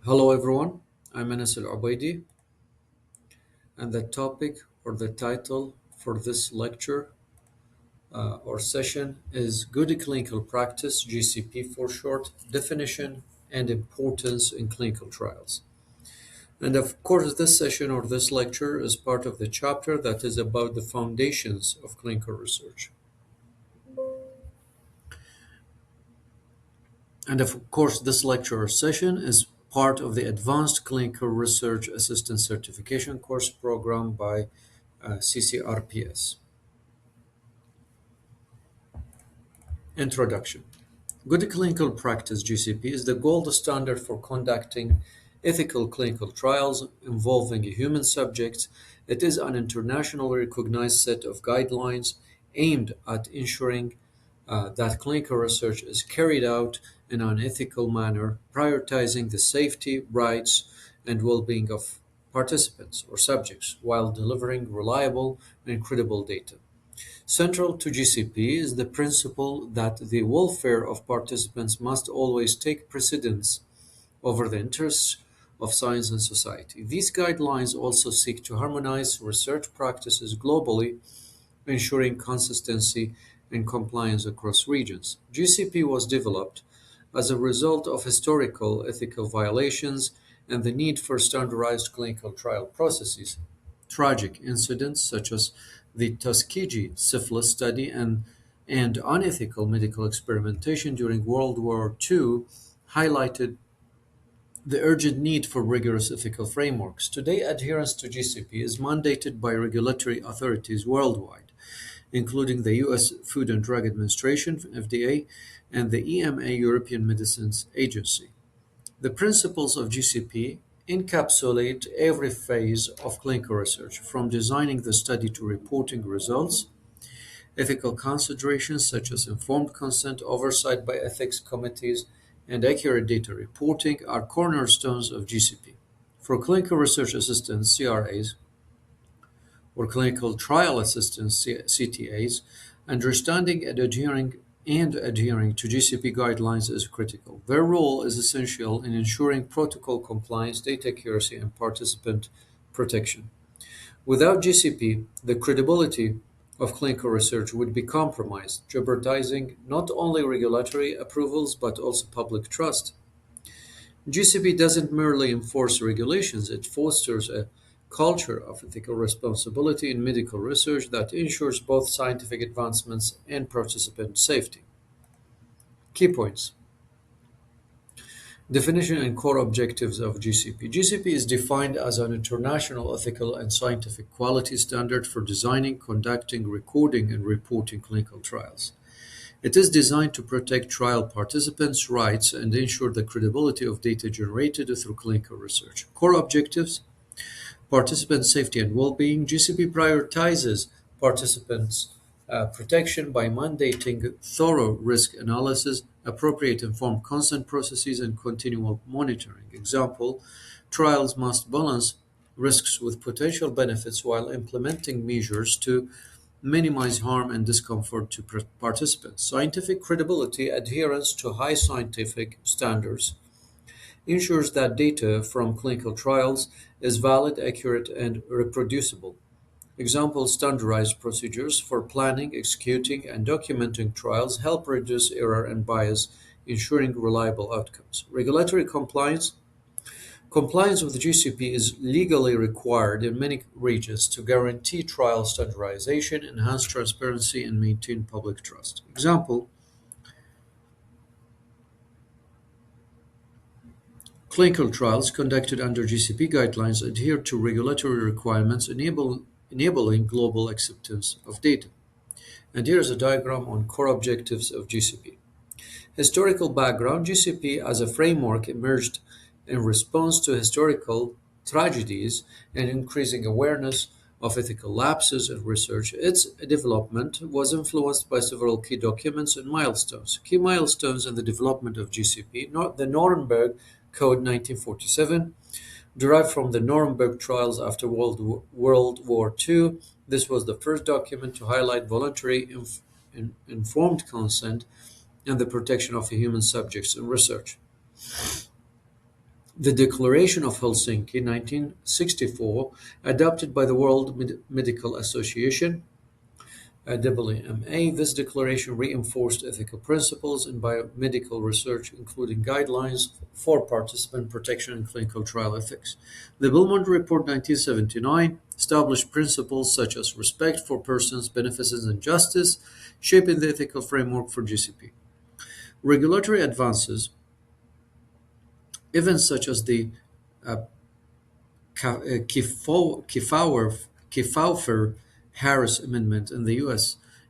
Hello everyone, I'm Anas Al Ubaidi, and the topic or the title for this lecture or session is Good Clinical Practice, GCP for short, definition and importance in clinical trials. And of course, this session or this lecture is part of the chapter that is about the foundations of clinical research. And of course, this lecture or session is part of the Advanced Clinical Research Assistant Certification course program by CCRPS. Introduction. Good clinical practice (GCP) is the gold standard for conducting ethical clinical trials involving human subjects. It is an internationally recognized set of guidelines aimed at ensuring that clinical research is carried out in an ethical manner, prioritizing the safety, rights, and well-being of participants or subjects while delivering reliable and credible data. Central to GCP is the principle that the welfare of participants must always take precedence over the interests of science and society. These guidelines also seek to harmonize research practices globally, ensuring consistency and compliance across regions. GCP was developed as a result of historical ethical violations and the need for standardized clinical trial processes. Tragic incidents such as the Tuskegee syphilis study and unethical medical experimentation during World War II highlighted the urgent need for rigorous ethical frameworks. Today, adherence to GCP is mandated by regulatory authorities worldwide, including the US Food and Drug Administration (FDA) and the EMA European Medicines Agency. The principles of GCP encapsulate every phase of clinical research, from designing the study to reporting results. Ethical considerations such as informed consent, oversight by ethics committees, and accurate data reporting are cornerstones of GCP. For clinical research assistants (CRAs) or clinical trial assistants (CTAs), understanding and adhering to GCP guidelines is critical. Their role is essential in ensuring protocol compliance, data accuracy, and participant protection. Without GCP, the credibility of clinical research would be compromised, jeopardizing not only regulatory approvals but also public trust. GCP doesn't merely enforce regulations, it fosters a culture of ethical responsibility in medical research that ensures both scientific advancements and participant safety. Key points. Definition and core objectives of GCP. GCP is defined as an international ethical and scientific quality standard for designing, conducting, recording, and reporting clinical trials. It is designed to protect trial participants' rights and ensure the credibility of data generated through clinical research. Core objectives: participant safety and well-being. GCP prioritizes participants' protection by mandating thorough risk analysis, appropriate informed consent processes, and continual monitoring. Example: trials must balance risks with potential benefits while implementing measures to minimize harm and discomfort to participants. Scientific credibility: adherence to high scientific standards ensures that data from clinical trials is valid, accurate, and reproducible. Example: standardized procedures for planning, executing, and documenting trials help reduce error and bias, ensuring reliable outcomes. Regulatory compliance: compliance with GCP is legally required in many regions to guarantee trial standardization, enhance transparency, and maintain public trust. Example: clinical trials conducted under GCP guidelines adhere to regulatory requirements, enabling global acceptance of data. And here is a diagram on core objectives of GCP. Historical background: GCP as a framework emerged in response to historical tragedies and increasing awareness of ethical lapses in research. Its development was influenced by several key documents and milestones. Key milestones in the development of GCP: the Nuremberg Code 1947, derived from the Nuremberg trials after World War II. This was the first document to highlight voluntary informed consent and the protection of human subjects in research. The Declaration of Helsinki, 1964, adopted by the World Medical Association, WMA. This declaration reinforced ethical principles in biomedical research, including guidelines for participant protection and clinical trial ethics. The Belmont Report 1979 established principles such as respect for persons, beneficence, and justice, shaping the ethical framework for GCP. Regulatory advances, events such as the uh, Kefauver-Harris Amendment in the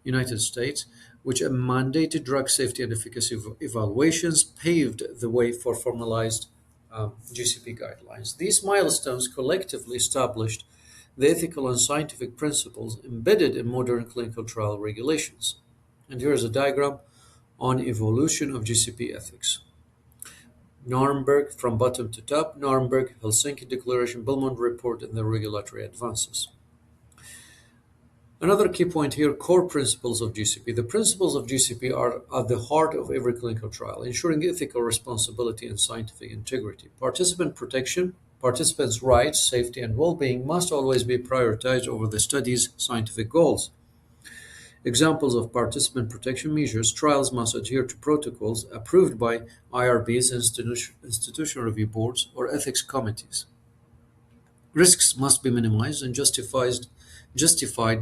United States, which mandated drug safety and efficacy evaluations, paved the way for formalized GCP guidelines. These milestones collectively established the ethical and scientific principles embedded in modern clinical trial regulations. And here is a diagram on evolution of GCP ethics. Nuremberg from bottom to top, Nuremberg, Helsinki Declaration, Belmont Report, and the regulatory advances. Another key point here, core principles of GCP. The principles of GCP are at the heart of every clinical trial, ensuring ethical responsibility and scientific integrity. Participant protection, participants' rights, safety, and well-being must always be prioritized over the study's scientific goals. Examples of participant protection measures: trials must adhere to protocols approved by IRBs, institutional review boards, or ethics committees. Risks must be minimized and justified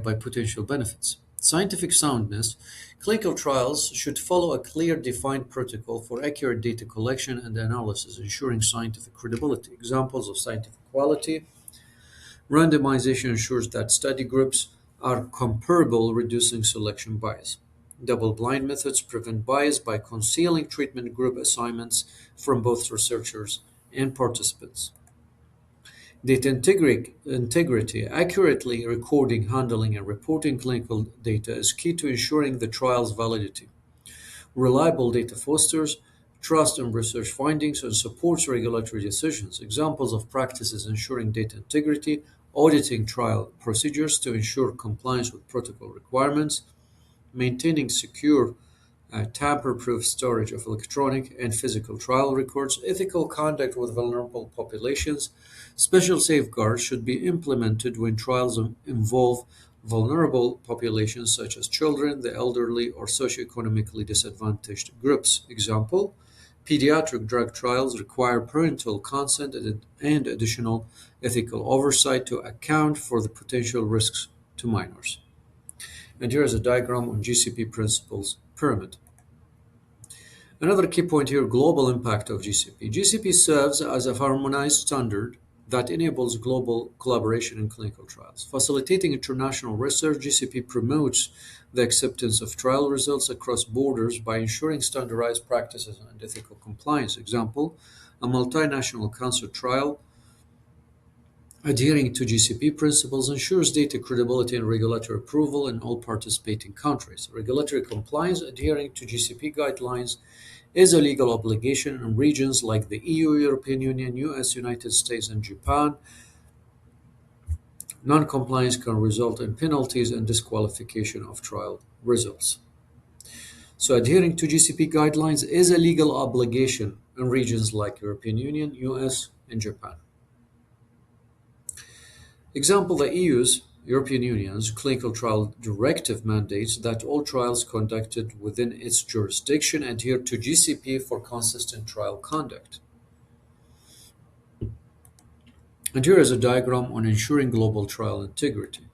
by potential benefits. Scientific soundness: clinical trials should follow a clear, defined protocol for accurate data collection and analysis, ensuring scientific credibility. Examples of scientific quality: randomization ensures that study groups are comparable, reducing selection bias. Double-blind methods prevent bias by concealing treatment group assignments from both researchers and participants. Data integrity, accurately recording, handling, and reporting clinical data is key to ensuring the trial's validity. Reliable data fosters trust in research findings and supports regulatory decisions. Examples of practices ensuring data integrity: auditing trial procedures to ensure compliance with protocol requirements, maintaining secure, tamper-proof storage of electronic and physical trial records, ethical conduct with vulnerable populations. Special safeguards should be implemented when trials involve vulnerable populations such as children, the elderly, or socioeconomically disadvantaged groups. Example: pediatric drug trials require parental consent and additional ethical oversight to account for the potential risks to minors. And here is a diagram on GCP principles pyramid. Another key point here, global impact of GCP. GCP serves as a harmonized standard that enables global collaboration in clinical trials. Facilitating international research, GCP promotes the acceptance of trial results across borders by ensuring standardized practices and ethical compliance. Example: a multinational cancer trial adhering to GCP principles ensures data credibility and regulatory approval in all participating countries. Regulatory compliance adhering to GCP guidelines is a legal obligation in regions like the EU, European Union, US, United States, and Japan. Non-compliance can result in penalties and disqualification of trial results. So adhering to GCP guidelines is a legal obligation in regions like European Union, US, and Japan. Example: the EU's, European Union's, clinical trial directive mandates that all trials conducted within its jurisdiction adhere to GCP for consistent trial conduct. And here is a diagram on ensuring global trial integrity.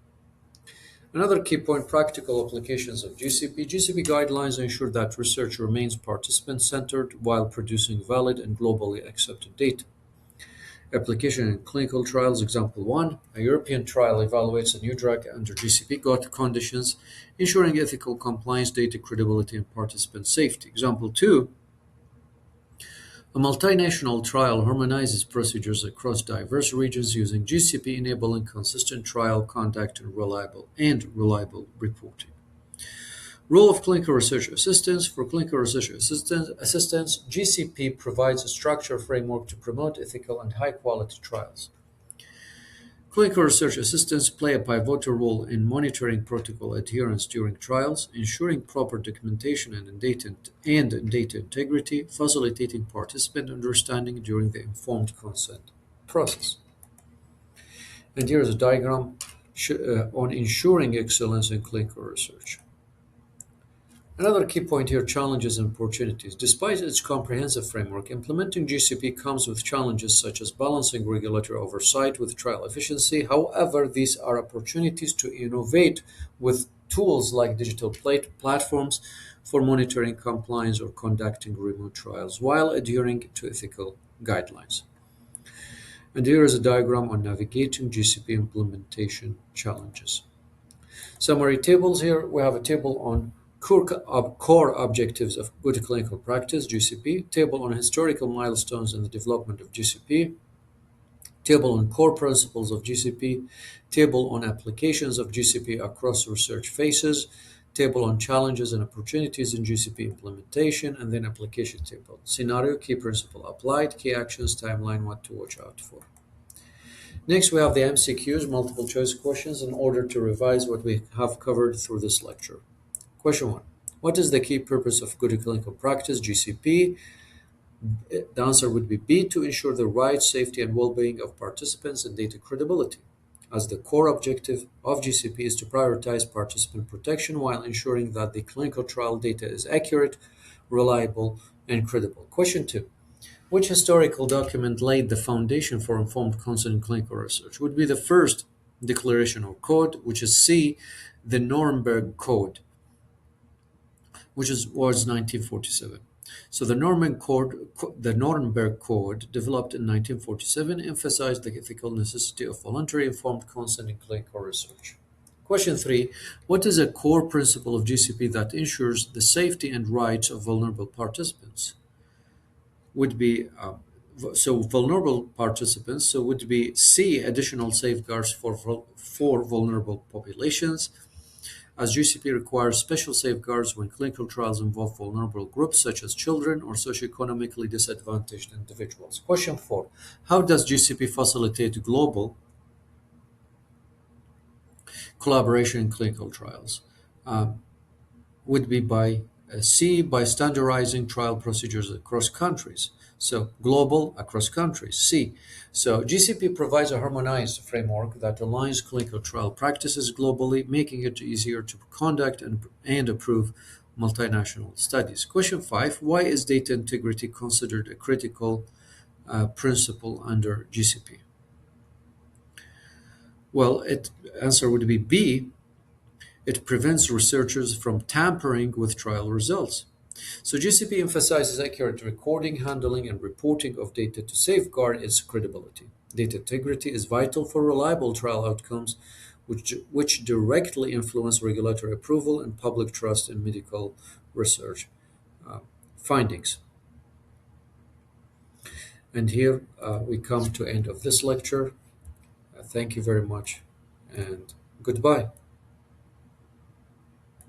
Another key point, practical applications of GCP. GCP guidelines ensure that research remains participant-centered while producing valid and globally accepted data. Application in clinical trials. Example 1. A European trial evaluates a new drug under GCP conditions, ensuring ethical compliance, data credibility, and participant safety. Example 2. A multinational trial harmonizes procedures across diverse regions using GCP, enabling consistent trial conduct and reliable reporting. Role of clinical research assistants. For clinical research assistants, GCP provides a structured framework to promote ethical and high-quality trials. Clinical research assistants play a pivotal role in monitoring protocol adherence during trials, ensuring proper documentation and data integrity, facilitating participant understanding during the informed consent process. And here is a diagram on ensuring excellence in clinical research. Another key point here, challenges and opportunities. Despite its comprehensive framework, implementing GCP comes with challenges such as balancing regulatory oversight with trial efficiency. However, these are opportunities to innovate with tools like digital platforms for monitoring compliance or conducting remote trials while adhering to ethical guidelines. And here is a diagram on navigating GCP implementation challenges. Summary tables here. We have a table on core objectives of good clinical practice, GCP, table on historical milestones in the development of GCP, table on core principles of GCP, table on applications of GCP across research phases, table on challenges and opportunities in GCP implementation, and then application table. Scenario, key principle applied, key actions, timeline, what to watch out for. Next, we have the MCQs, multiple choice questions, in order to revise what we have covered through this lecture. Question 1. What is the key purpose of good clinical practice, GCP? The answer would be B, to ensure the right, safety, and well-being of participants and data credibility, as the core objective of GCP is to prioritize participant protection while ensuring that the clinical trial data is accurate, reliable, and credible. Question 2. Which historical document laid the foundation for informed consent in clinical research? Would be the first declaration or code, which is C, the Nuremberg Code, which was 1947. So the Nuremberg Code, developed in 1947, emphasized the ethical necessity of voluntary informed consent in clinical research. Question 3. What is a core principle of GCP that ensures the safety and rights of vulnerable participants? Would be vulnerable participants. So would be C, additional safeguards for vulnerable populations, as GCP requires special safeguards when clinical trials involve vulnerable groups such as children or socioeconomically disadvantaged individuals. Question 4. How does GCP facilitate global collaboration in clinical trials? Would be by C, by standardizing trial procedures across countries. So global across countries, C. So GCP provides a harmonized framework that aligns clinical trial practices globally, making it easier to conduct and approve multinational studies. Question 5. Why is data integrity considered a critical principle under GCP? Well, answer would be B. It prevents researchers from tampering with trial results. So GCP emphasizes accurate recording, handling, and reporting of data to safeguard its credibility. Data integrity is vital for reliable trial outcomes, which directly influence regulatory approval and public trust in medical research findings. And here we come to end of this lecture. Thank you very much, and goodbye.